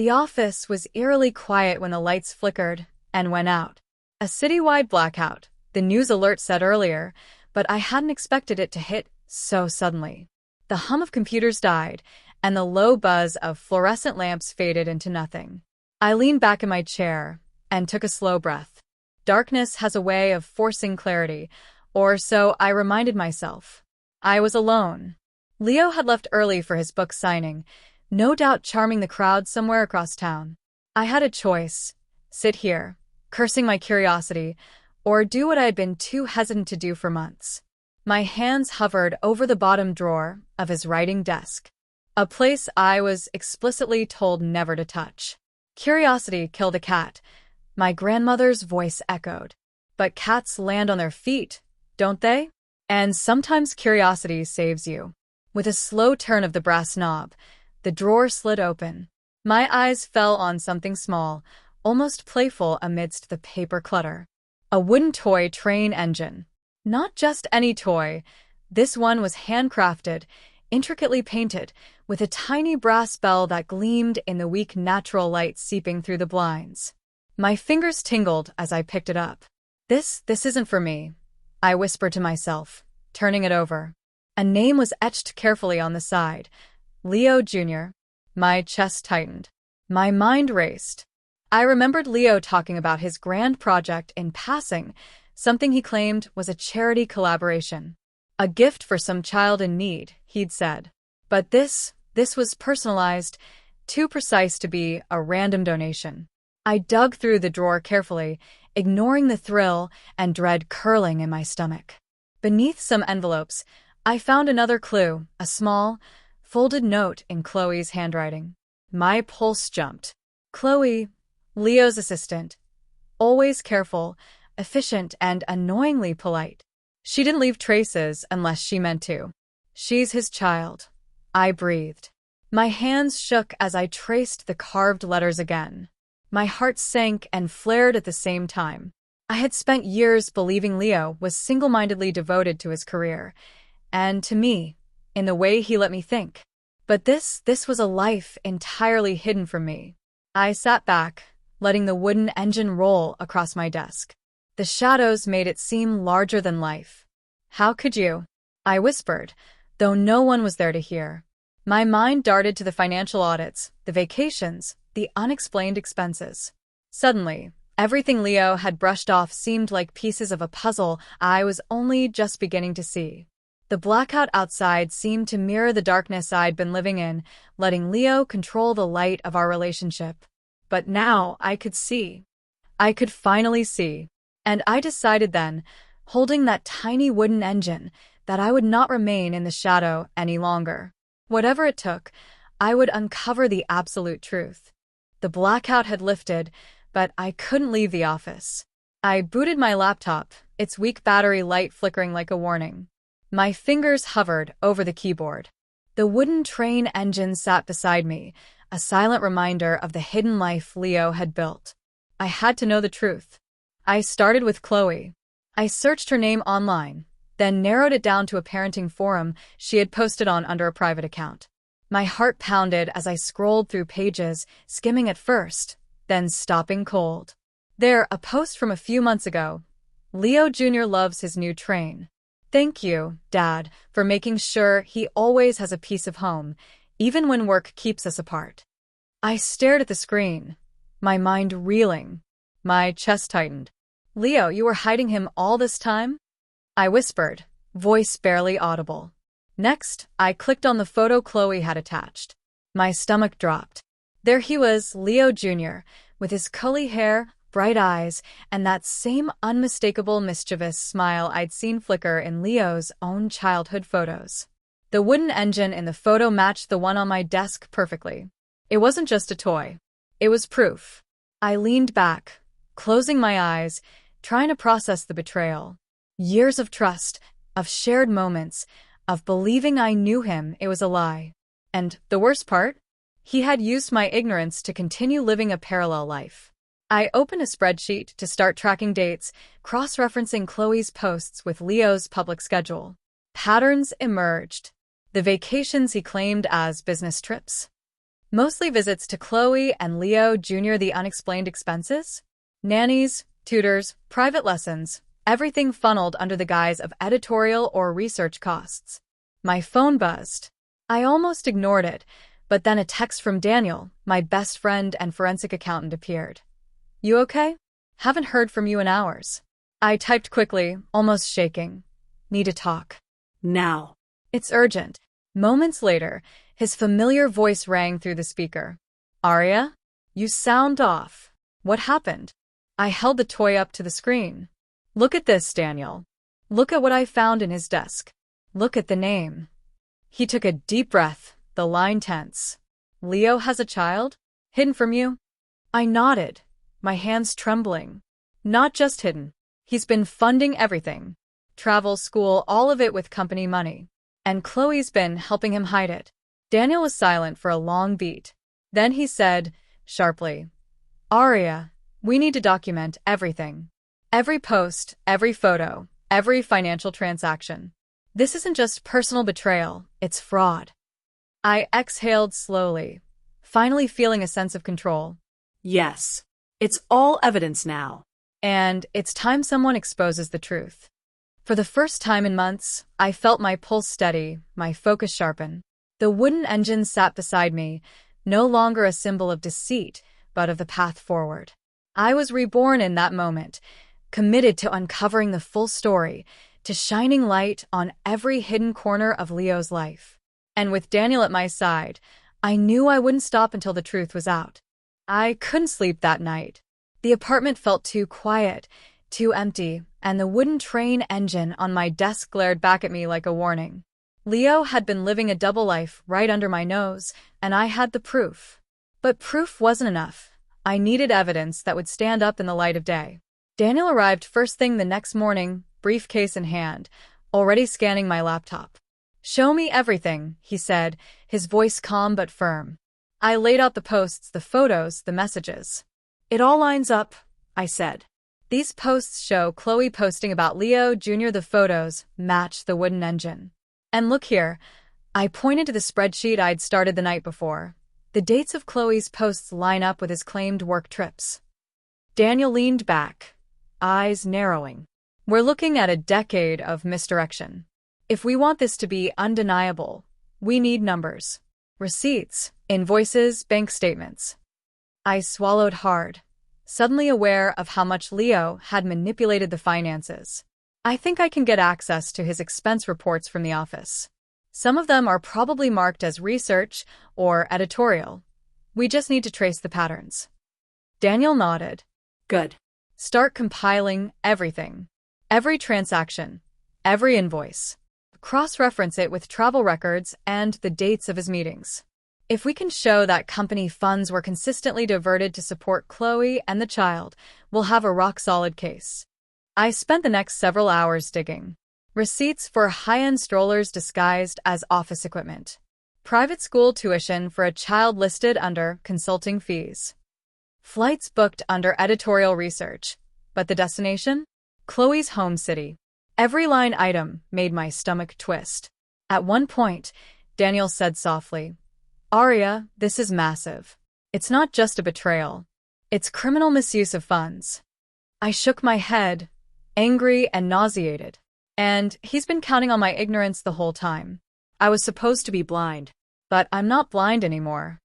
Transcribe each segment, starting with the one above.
The office was eerily quiet when the lights flickered and went out. A citywide blackout, the news alert said earlier, but I hadn't expected it to hit so suddenly. The hum of computers died, and the low buzz of fluorescent lamps faded into nothing. I leaned back in my chair and took a slow breath. Darkness has a way of forcing clarity, or so I reminded myself. I was alone. Leo had left early for his book signing, no doubt charming the crowd somewhere across town. I had a choice: sit here, cursing my curiosity, or do what I had been too hesitant to do for months. My hands hovered over the bottom drawer of his writing desk, a place I was explicitly told never to touch. Curiosity killed a cat, my grandmother's voice echoed. But cats land on their feet, don't they? And sometimes curiosity saves you. With a slow turn of the brass knob, the drawer slid open. My eyes fell on something small, almost playful amidst the paper clutter. A wooden toy train engine. Not just any toy. This one was handcrafted, intricately painted, with a tiny brass bell that gleamed in the weak natural light seeping through the blinds. My fingers tingled as I picked it up. This isn't for me, I whispered to myself, turning it over. A name was etched carefully on the side. Leo Jr. My chest tightened. My mind raced. I remembered Leo talking about his grand project in passing, something he claimed was a charity collaboration. A gift for some child in need, he'd said. But this was personalized, too precise to be a random donation. I dug through the drawer carefully, ignoring the thrill and dread curling in my stomach. Beneath some envelopes, I found another clue, a small, folded note in Chloe's handwriting. My pulse jumped. Chloe, Leo's assistant, always careful, efficient, and annoyingly polite. She didn't leave traces unless she meant to. She's his child, I breathed. My hands shook as I traced the carved letters again. My heart sank and flared at the same time. I had spent years believing Leo was single-mindedly devoted to his career, and to me, in the way he let me think. But this was a life entirely hidden from me. I sat back, letting the wooden engine roll across my desk. The shadows made it seem larger than life. How could you? I whispered, though no one was there to hear. My mind darted to the financial audits, the vacations, the unexplained expenses. Suddenly, everything Leo had brushed off seemed like pieces of a puzzle I was only just beginning to see. The blackout outside seemed to mirror the darkness I'd been living in, letting Leo control the light of our relationship. But now I could see. I could finally see. And I decided then, holding that tiny wooden engine, that I would not remain in the shadow any longer. Whatever it took, I would uncover the absolute truth. The blackout had lifted, but I couldn't leave the office. I booted my laptop, its weak battery light flickering like a warning. My fingers hovered over the keyboard. The wooden train engine sat beside me, a silent reminder of the hidden life Leo had built. I had to know the truth. I started with Chloe. I searched her name online, then narrowed it down to a parenting forum she had posted on under a private account. My heart pounded as I scrolled through pages, skimming at first, then stopping cold. There, a post from a few months ago. Leo Jr. loves his new train. Thank you, Dad, for making sure he always has a piece of home, even when work keeps us apart. I stared at the screen, my mind reeling. My chest tightened. Leo, you were hiding him all this time? I whispered, voice barely audible. Next, I clicked on the photo Chloe had attached. My stomach dropped. There he was, Leo Jr., with his curly hair, bright eyes, and that same unmistakable mischievous smile I'd seen flicker in Leo's own childhood photos. The wooden engine in the photo matched the one on my desk perfectly. It wasn't just a toy. It was proof. I leaned back, closing my eyes, trying to process the betrayal. Years of trust, of shared moments, of believing I knew him. It was a lie. And the worst part? He had used my ignorance to continue living a parallel life. I opened a spreadsheet to start tracking dates, cross-referencing Chloe's posts with Leo's public schedule. Patterns emerged. The vacations he claimed as business trips. Mostly visits to Chloe and Leo Jr. The unexplained expenses? Nannies, tutors, private lessons, everything funneled under the guise of editorial or research costs. My phone buzzed. I almost ignored it, but then a text from Daniel, my best friend and forensic accountant, appeared. You okay? Haven't heard from you in hours. I typed quickly, almost shaking. Need to talk. Now. It's urgent. Moments later, his familiar voice rang through the speaker. Aria? You sound off. What happened? I held the toy up to the screen. Look at this, Daniel. Look at what I found in his desk. Look at the name. He took a deep breath, the line tense. Leo has a child? Hidden from you? I nodded, my hands trembling. Not just hidden. He's been funding everything. Travel, school, all of it with company money. And Chloe's been helping him hide it. Daniel was silent for a long beat. Then he said, sharply, Aria, we need to document everything. Every post, every photo, every financial transaction. This isn't just personal betrayal, it's fraud. I exhaled slowly, finally feeling a sense of control. Yes. It's all evidence now. And it's time someone exposes the truth. For the first time in months, I felt my pulse steady, my focus sharpen. The wooden engine sat beside me, no longer a symbol of deceit, but of the path forward. I was reborn in that moment, committed to uncovering the full story, to shining light on every hidden corner of Leo's life. And with Daniel at my side, I knew I wouldn't stop until the truth was out. I couldn't sleep that night. The apartment felt too quiet, too empty, and the wooden train engine on my desk glared back at me like a warning. Leo had been living a double life right under my nose, and I had the proof. But proof wasn't enough. I needed evidence that would stand up in the light of day. Daniel arrived first thing the next morning, briefcase in hand, already scanning my laptop. Show me everything, he said, his voice calm but firm. I laid out the posts, the photos, the messages. It all lines up, I said. These posts show Chloe posting about Leo Jr. The photos match the wooden engine. And look here, I pointed to the spreadsheet I'd started the night before. The dates of Chloe's posts line up with his claimed work trips. Daniel leaned back, eyes narrowing. We're looking at a decade of misdirection. If we want this to be undeniable, we need numbers. Receipts, invoices, bank statements. I swallowed hard, suddenly aware of how much Leo had manipulated the finances. I think I can get access to his expense reports from the office. Some of them are probably marked as research or editorial. We just need to trace the patterns. Daniel nodded. Good. Start compiling everything. Every transaction. Every invoice. Cross-reference it with travel records and the dates of his meetings. If we can show that company funds were consistently diverted to support Chloe and the child, we'll have a rock-solid case. I spent the next several hours digging. Receipts for high-end strollers disguised as office equipment. Private school tuition for a child listed under consulting fees. Flights booked under editorial research. But the destination? Chloe's home city. Every line item made my stomach twist. At one point, Daniel said softly, Aria, this is massive. It's not just a betrayal. It's criminal misuse of funds. I shook my head, angry and nauseated. And he's been counting on my ignorance the whole time. I was supposed to be blind. But I'm not blind anymore.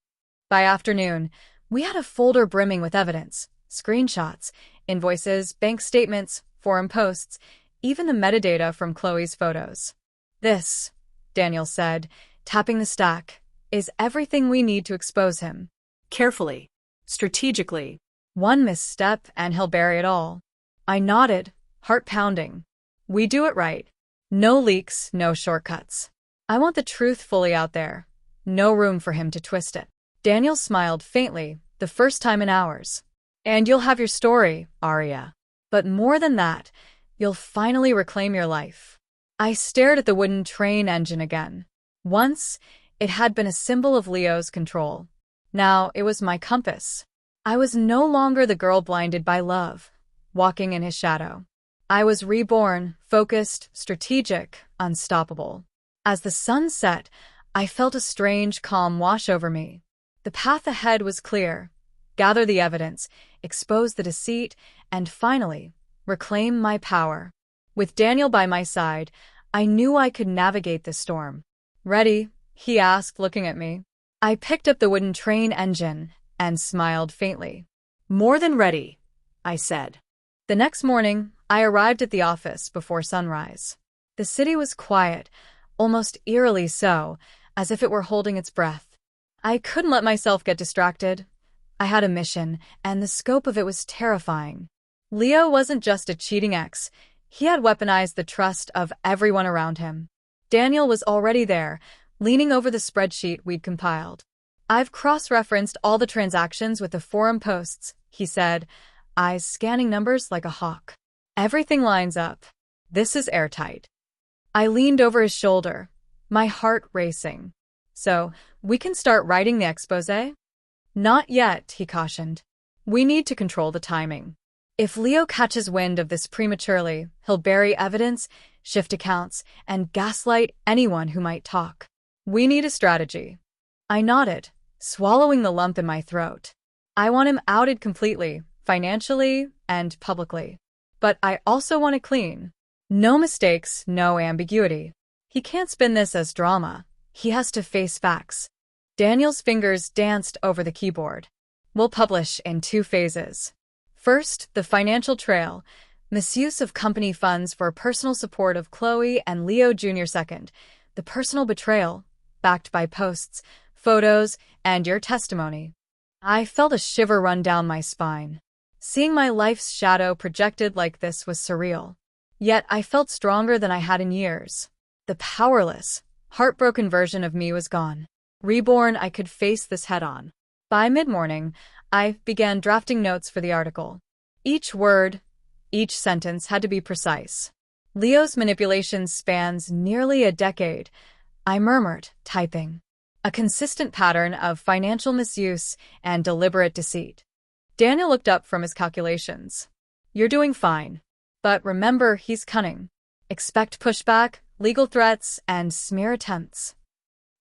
By afternoon, we had a folder brimming with evidence, screenshots, invoices, bank statements, forum posts, even the metadata from Chloe's photos. This, Daniel said, tapping the stack, is everything we need to expose him. Carefully. Strategically. One misstep and he'll bury it all. I nodded, heart pounding. We do it right. No leaks, no shortcuts. I want the truth fully out there. No room for him to twist it. Daniel smiled faintly, the first time in hours. And you'll have your story, Aria. But more than that, you'll finally reclaim your life. I stared at the wooden train engine again. Once, it had been a symbol of Leo's control. Now it was my compass. I was no longer the girl blinded by love, walking in his shadow. I was reborn, focused, strategic, unstoppable. As the sun set, I felt a strange calm wash over me. The path ahead was clear. Gather the evidence, expose the deceit, and finally, reclaim my power. With Daniel by my side, I knew I could navigate the storm. "Ready?" he asked, looking at me. I picked up the wooden train engine and smiled faintly. "More than ready," I said. The next morning, I arrived at the office before sunrise. The city was quiet, almost eerily so, as if it were holding its breath. I couldn't let myself get distracted. I had a mission, and the scope of it was terrifying. Leo wasn't just a cheating ex. He had weaponized the trust of everyone around him. Daniel was already there, leaning over the spreadsheet we'd compiled. "I've cross-referenced all the transactions with the forum posts," he said, eyes scanning numbers like a hawk. "Everything lines up. This is airtight." I leaned over his shoulder, my heart racing. "So, we can start writing the exposé?" "Not yet," he cautioned. "We need to control the timing. If Leo catches wind of this prematurely, he'll bury evidence, shift accounts, and gaslight anyone who might talk. We need a strategy." I nodded, swallowing the lump in my throat. I want him outed completely, financially and publicly. But I also want it clean. No mistakes, no ambiguity. He can't spin this as drama. He has to face facts. Daniel's fingers danced over the keyboard. "We'll publish in 2 phases. First, the financial trail, misuse of company funds for personal support of Chloe and Leo Jr. Second, the personal betrayal, backed by posts, photos, and your testimony." I felt a shiver run down my spine. Seeing my life's shadow projected like this was surreal. Yet I felt stronger than I had in years. The powerless, heartbroken version of me was gone. Reborn, I could face this head-on. By mid-morning, I began drafting notes for the article. Each word, each sentence had to be precise. "Leo's manipulation spans nearly a decade," I murmured, typing. "A consistent pattern of financial misuse and deliberate deceit." Daniel looked up from his calculations. "You're doing fine. But remember, he's cunning. Expect pushback, legal threats, and smear attempts."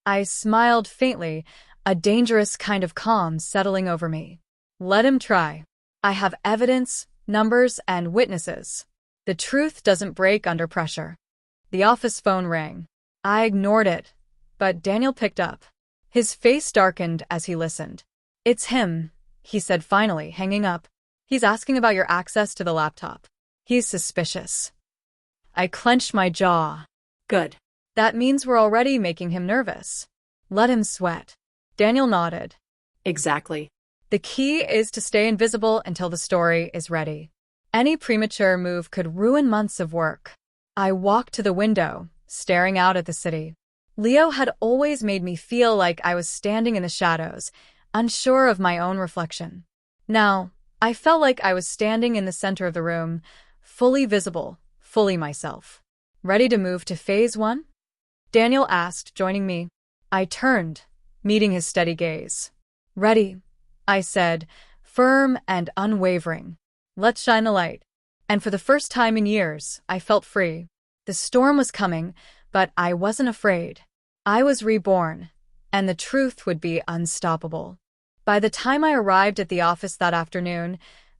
I smiled faintly, a dangerous kind of calm settling over me. "Let him try. I have evidence, numbers, and witnesses. The truth doesn't break under pressure." The office phone rang. I ignored it, but Daniel picked up. His face darkened as he listened. "It's him," he said finally, hanging up. "He's asking about your access to the laptop. He's suspicious." I clenched my jaw. "Good. "That means we're already making him nervous. Let him sweat." Daniel nodded. Exactly. "The key is to stay invisible until the story is ready. Any premature move could ruin months of work." I walked to the window, staring out at the city. Leo had always made me feel like I was standing in the shadows, unsure of my own reflection. Now, I felt like I was standing in the center of the room, fully visible, fully myself. "Ready to move to phase 1? Daniel asked, joining me. I turned, meeting his steady gaze. "Ready," I said, firm and unwavering. "Let's shine the light." And for the first time in years, I felt free. The storm was coming, but I wasn't afraid. I was reborn, and the truth would be unstoppable. By the time I arrived at the office that afternoon,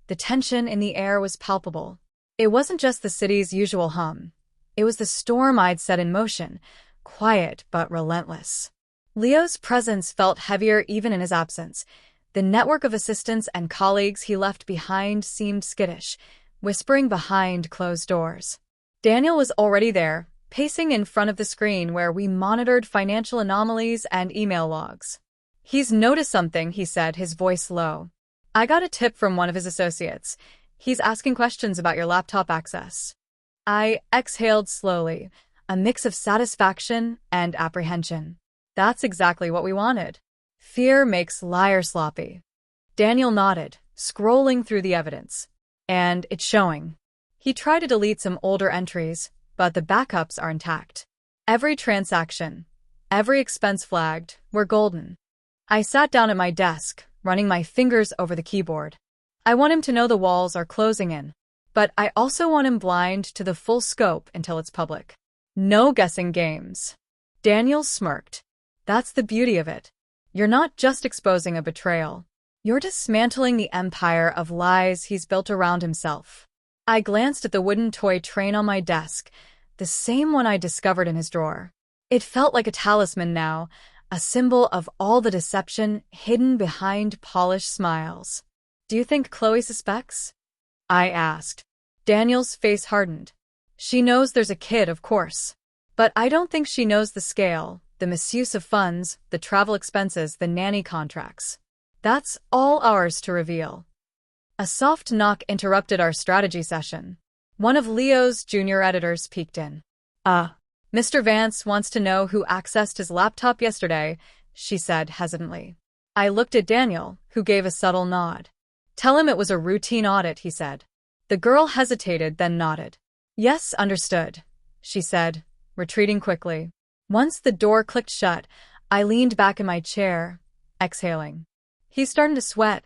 the tension in the air was palpable. It wasn't just the city's usual hum. It was the storm I'd set in motion, quiet but relentless. Leo's presence felt heavier even in his absence. The network of assistants and colleagues he left behind seemed skittish, whispering behind closed doors. Daniel was already there, pacing in front of the screen where we monitored financial anomalies and email logs. "He's noticed something," he said, his voice low. "I got a tip from one of his associates. He's asking questions about your laptop access." I exhaled slowly, a mix of satisfaction and apprehension. That's exactly what we wanted. Fear makes liars sloppy. Daniel nodded, scrolling through the evidence. And it's showing. He tried to delete some older entries, but the backups are intact. Every transaction, every expense flagged, were golden. I sat down at my desk, running my fingers over the keyboard. I want him to know the walls are closing in, but I also want him blind to the full scope until it's public. No guessing games. Daniel smirked. "That's the beauty of it. You're not just exposing a betrayal. You're dismantling the empire of lies he's built around himself. I glanced at the wooden toy train on my desk, the same one I discovered in his drawer. It felt like a talisman now, a symbol of all the deception hidden behind polished smiles. Do you think Chloe suspects? I asked. Daniel's face hardened. She knows there's a kid, of course. But I don't think she knows the scale, the misuse of funds, the travel expenses, the nanny contracts. That's all ours to reveal. A soft knock interrupted our strategy session. One of Leo's junior editors peeked in. Mr. Vance wants to know who accessed his laptop yesterday, she said hesitantly. I looked at Daniel, who gave a subtle nod. Tell him it was a routine audit, he said. The girl hesitated, then nodded. Yes, understood, she said, retreating quickly. Once the door clicked shut, I leaned back in my chair, exhaling. He's starting to sweat,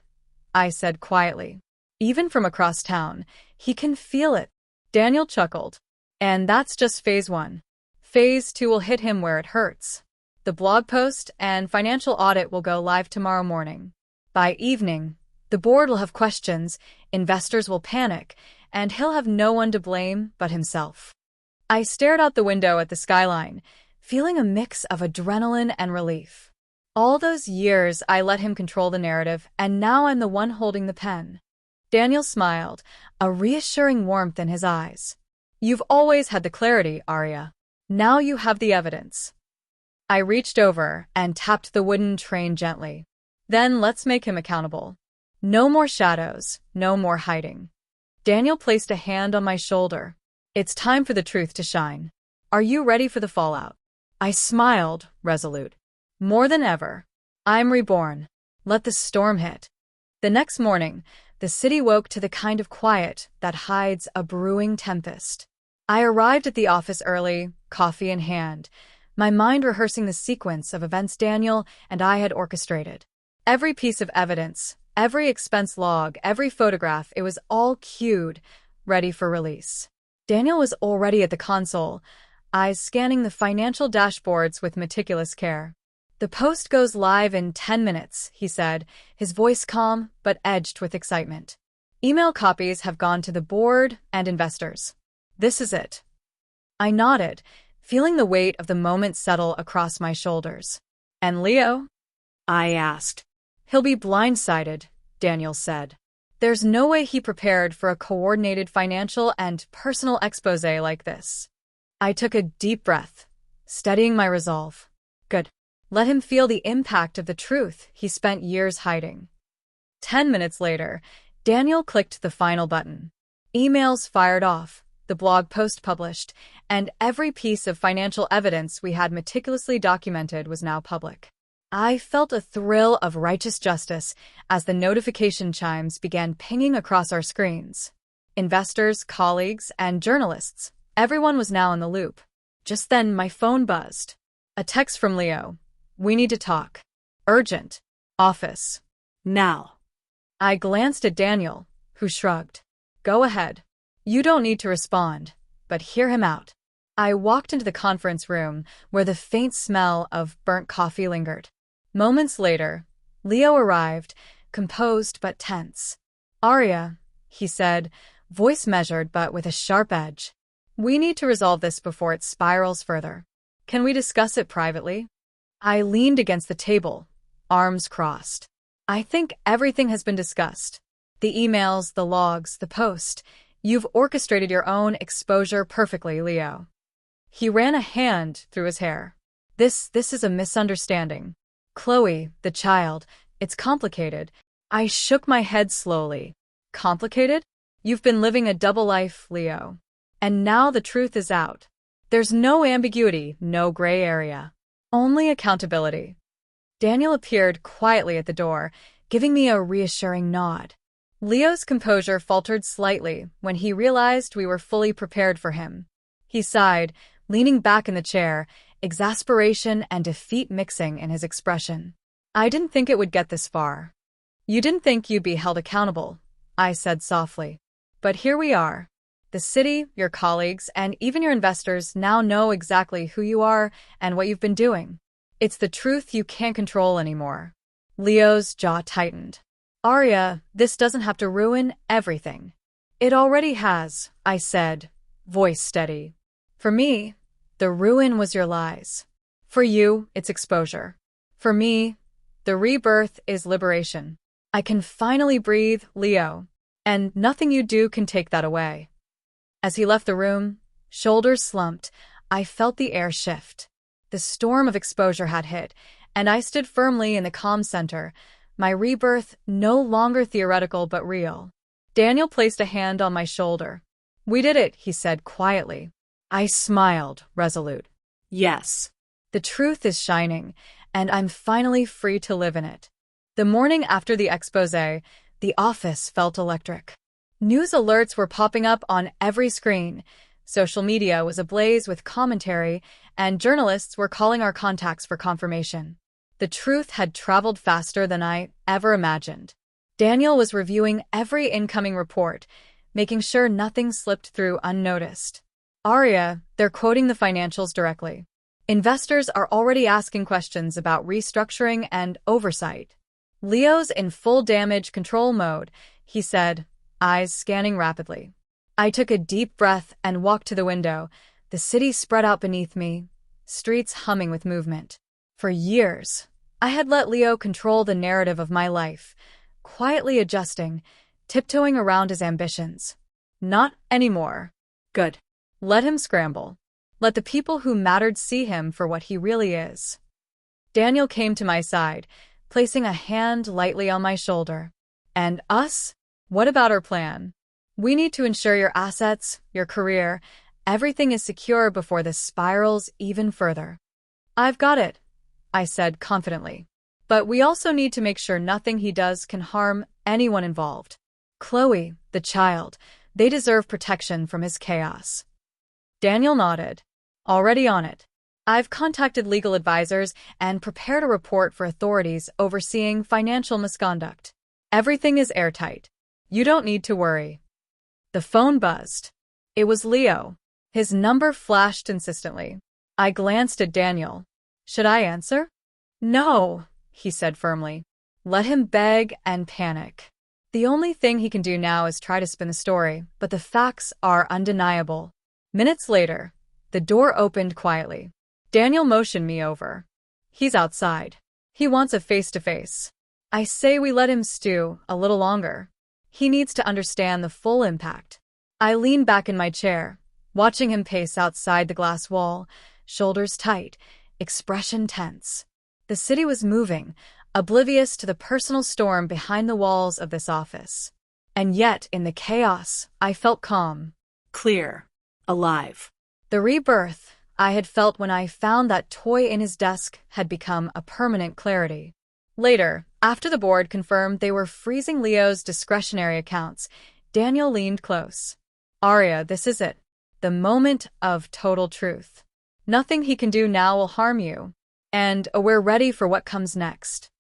I said quietly. Even from across town, he can feel it. Daniel chuckled. And that's just phase 1. Phase 2 will hit him where it hurts. The blog post and financial audit will go live tomorrow morning. By evening, the board will have questions, investors will panic, and he'll have no one to blame but himself. I stared out the window at the skyline, feeling a mix of adrenaline and relief. All those years I let him control the narrative, and now I'm the one holding the pen. Daniel smiled, a reassuring warmth in his eyes. You've always had the clarity, Arya. Now you have the evidence. I reached over and tapped the wooden train gently. Then let's make him accountable. No more shadows, no more hiding. Daniel placed a hand on my shoulder. It's time for the truth to shine. Are you ready for the fallout? I smiled, resolute. More than ever. I'm reborn. Let the storm hit. The next morning, the city woke to the kind of quiet that hides a brewing tempest. I arrived at the office early, coffee in hand, my mind rehearsing the sequence of events Daniel and I had orchestrated. Every piece of evidence, every expense log, every photograph, it was all cued, ready for release. Daniel was already at the console, eyes scanning the financial dashboards with meticulous care. The post goes live in 10 minutes, he said, his voice calm but edged with excitement. Email copies have gone to the board and investors. This is it. I nodded, feeling the weight of the moment settle across my shoulders. And Leo? I asked. He'll be blindsided, Daniel said. There's no way he prepared for a coordinated financial and personal exposé like this. I took a deep breath, steadying my resolve. Good. Let him feel the impact of the truth he spent years hiding. 10 minutes later, Daniel clicked the final button. Emails fired off, the blog post published, and every piece of financial evidence we had meticulously documented was now public. I felt a thrill of righteous justice as the notification chimes began pinging across our screens. Investors, colleagues, and journalists, everyone was now in the loop. Just then, my phone buzzed. A text from Leo. We need to talk. Urgent. Office. Now. I glanced at Daniel, who shrugged. Go ahead. You don't need to respond, but hear him out. I walked into the conference room where the faint smell of burnt coffee lingered. Moments later, Leo arrived, composed but tense. Arya, he said, voice measured but with a sharp edge. We need to resolve this before it spirals further. Can we discuss it privately? I leaned against the table, arms crossed. I think everything has been discussed. The emails, the logs, the post. You've orchestrated your own exposure perfectly, Leo. He ran a hand through his hair. This is a misunderstanding. Chloe, the child, it's complicated. I shook my head slowly. Complicated? You've been living a double life, Leo. And now the truth is out. There's no ambiguity, no gray area. Only accountability. Daniel appeared quietly at the door, giving me a reassuring nod. Leo's composure faltered slightly when he realized we were fully prepared for him. He sighed, leaning back in the chair, exasperation and defeat mixing in his expression. I didn't think it would get this far. You didn't think you'd be held accountable, I said softly. But here we are. The city, your colleagues, and even your investors now know exactly who you are and what you've been doing. It's the truth you can't control anymore. Leo's jaw tightened. Arya, this doesn't have to ruin everything. It already has, I said, voice steady. For me, the ruin was your lies. For you, it's exposure. For me, the rebirth is liberation. I can finally breathe, Leo, and nothing you do can take that away. As he left the room, shoulders slumped, I felt the air shift. The storm of exposure had hit, and I stood firmly in the calm center, my rebirth no longer theoretical but real. Daniel placed a hand on my shoulder. We did it, he said quietly. I smiled, resolute. Yes. The truth is shining, and I'm finally free to live in it. The morning after the exposé, the office felt electric. News alerts were popping up on every screen. Social media was ablaze with commentary, and journalists were calling our contacts for confirmation. The truth had traveled faster than I ever imagined. Daniel was reviewing every incoming report, making sure nothing slipped through unnoticed. Arya, they're quoting the financials directly. Investors are already asking questions about restructuring and oversight. Leo's in full damage control mode, he said, eyes scanning rapidly. I took a deep breath and walked to the window, the city spread out beneath me, streets humming with movement. For years, I had let Leo control the narrative of my life, quietly adjusting, tiptoeing around his ambitions. Not anymore. Good. Let him scramble. Let the people who mattered see him for what he really is. Daniel came to my side, placing a hand lightly on my shoulder. And us? What about our plan? We need to ensure your assets, your career, everything is secure before this spirals even further. I've got it, I said confidently. But we also need to make sure nothing he does can harm anyone involved. Chloe, the child, they deserve protection from his chaos. Daniel nodded. Already on it. I've contacted legal advisors and prepared a report for authorities overseeing financial misconduct. Everything is airtight. You don't need to worry. The phone buzzed. It was Leo. His number flashed insistently. I glanced at Daniel. Should I answer? No, he said firmly. Let him beg and panic. The only thing he can do now is try to spin the story, but the facts are undeniable. Minutes later, the door opened quietly. Daniel motioned me over. He's outside. He wants a face-to-face. I say we let him stew a little longer. He needs to understand the full impact. I leaned back in my chair, watching him pace outside the glass wall, shoulders tight, expression tense. The city was moving, oblivious to the personal storm behind the walls of this office. And yet, in the chaos, I felt calm. Clear. Alive. The rebirth I had felt when I found that toy in his desk had become a permanent clarity. Later, after the board confirmed they were freezing Leo's discretionary accounts, Daniel leaned close. Arya, this is it. The moment of total truth. Nothing he can do now will harm you. And we're ready for what comes next.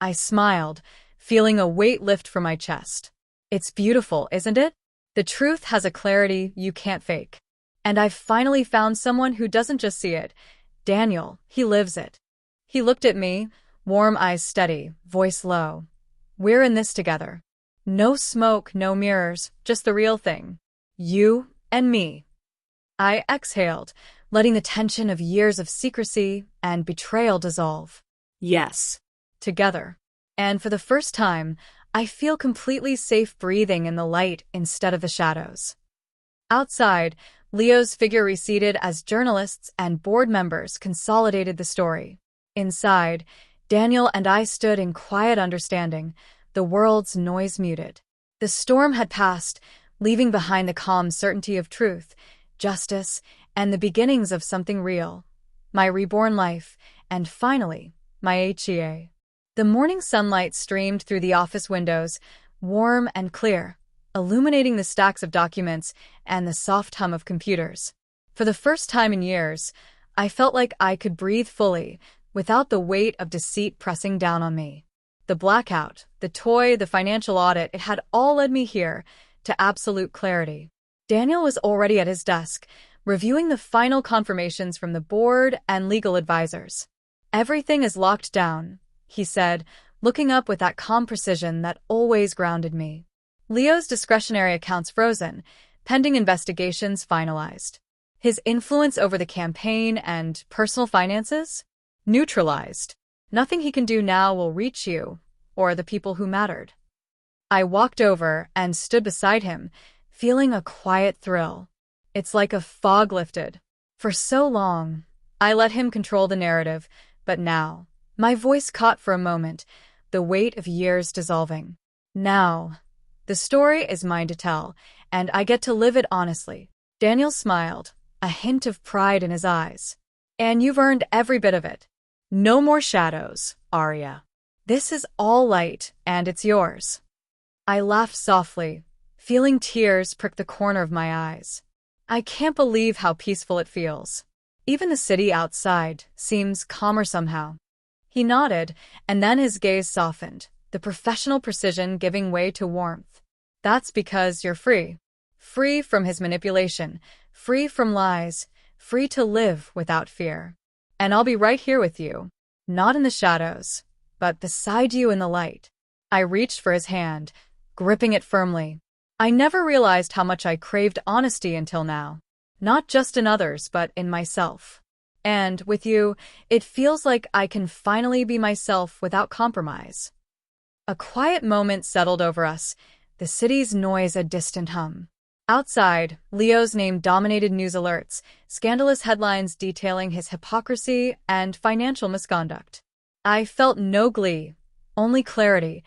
I smiled, feeling a weight lift from my chest. It's beautiful, isn't it? The truth has a clarity you can't fake. And I've finally found someone who doesn't just see it. Daniel, he lives it. He looked at me, warm eyes steady, voice low. We're in this together. No smoke, no mirrors, just the real thing. You and me. I exhaled, letting the tension of years of secrecy and betrayal dissolve. Yes. Together. And for the first time, I feel completely safe breathing in the light instead of the shadows. Outside, Leo's figure receded as journalists and board members consolidated the story. Inside, Daniel and I stood in quiet understanding, the world's noise muted. The storm had passed, leaving behind the calm certainty of truth, justice, and the beginnings of something real. My reborn life, and finally, my HEA. The morning sunlight streamed through the office windows, warm and clear, illuminating the stacks of documents and the soft hum of computers. For the first time in years, I felt like I could breathe fully, without the weight of deceit pressing down on me. The blackout, the toy, the financial audit, it had all led me here, to absolute clarity. Daniel was already at his desk, reviewing the final confirmations from the board and legal advisors. Everything is locked down, he said, looking up with that calm precision that always grounded me. Leo's discretionary accounts frozen, pending investigations finalized. His influence over the campaign and personal finances? Neutralized. Nothing he can do now will reach you, or the people who mattered. I walked over and stood beside him, feeling a quiet thrill. It's like a fog lifted. For so long, I let him control the narrative, but now, my voice caught for a moment, the weight of years dissolving. Now, the story is mine to tell, and I get to live it honestly. Daniel smiled, a hint of pride in his eyes. And you've earned every bit of it. No more shadows, Arya. This is all light, and it's yours. I laughed softly, feeling tears prick the corner of my eyes. I can't believe how peaceful it feels. Even the city outside seems calmer somehow. He nodded, and then his gaze softened, the professional precision giving way to warmth. That's because you're free. Free from his manipulation, free from lies, free to live without fear. And I'll be right here with you, not in the shadows, but beside you in the light. I reached for his hand, gripping it firmly. I never realized how much I craved honesty until now. Not just in others, but in myself. And with you, it feels like I can finally be myself without compromise. A quiet moment settled over us, the city's noise a distant hum. Outside, Leo's name dominated news alerts, scandalous headlines detailing his hypocrisy and financial misconduct. I felt no glee, only clarity.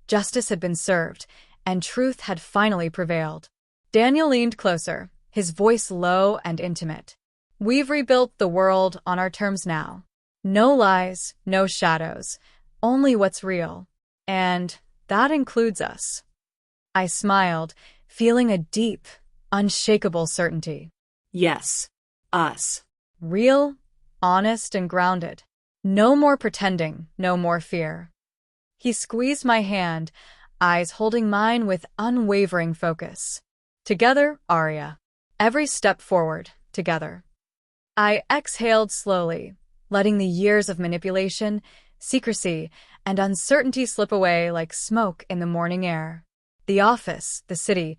Justice had been served, and truth had finally prevailed. Daniel leaned closer, his voice low and intimate. We've rebuilt the world on our terms now. No lies, no shadows, only what's real. And that includes us. I smiled, feeling a deep, unshakable certainty. Yes. Us. Real, honest, and grounded. No more pretending, no more fear. He squeezed my hand, eyes holding mine with unwavering focus. Together, Arya. Every step forward, together. I exhaled slowly, letting the years of manipulation, secrecy, and uncertainty slip away like smoke in the morning air. The office, the city,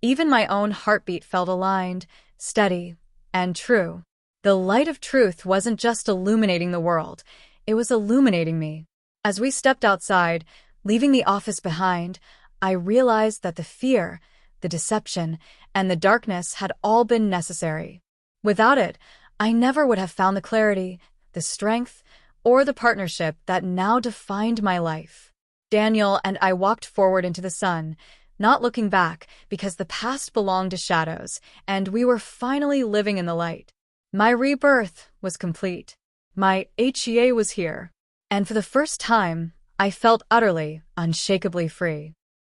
even my own heartbeat felt aligned, steady, and true. The light of truth wasn't just illuminating the world, it was illuminating me. As we stepped outside, leaving the office behind, I realized that the fear, the deception, and the darkness had all been necessary. Without it, I never would have found the clarity, the strength, or the partnership that now defined my life. Daniel and I walked forward into the sun, not looking back because the past belonged to shadows, and we were finally living in the light. My rebirth was complete. My HEA was here. And for the first time, I felt utterly, unshakably free.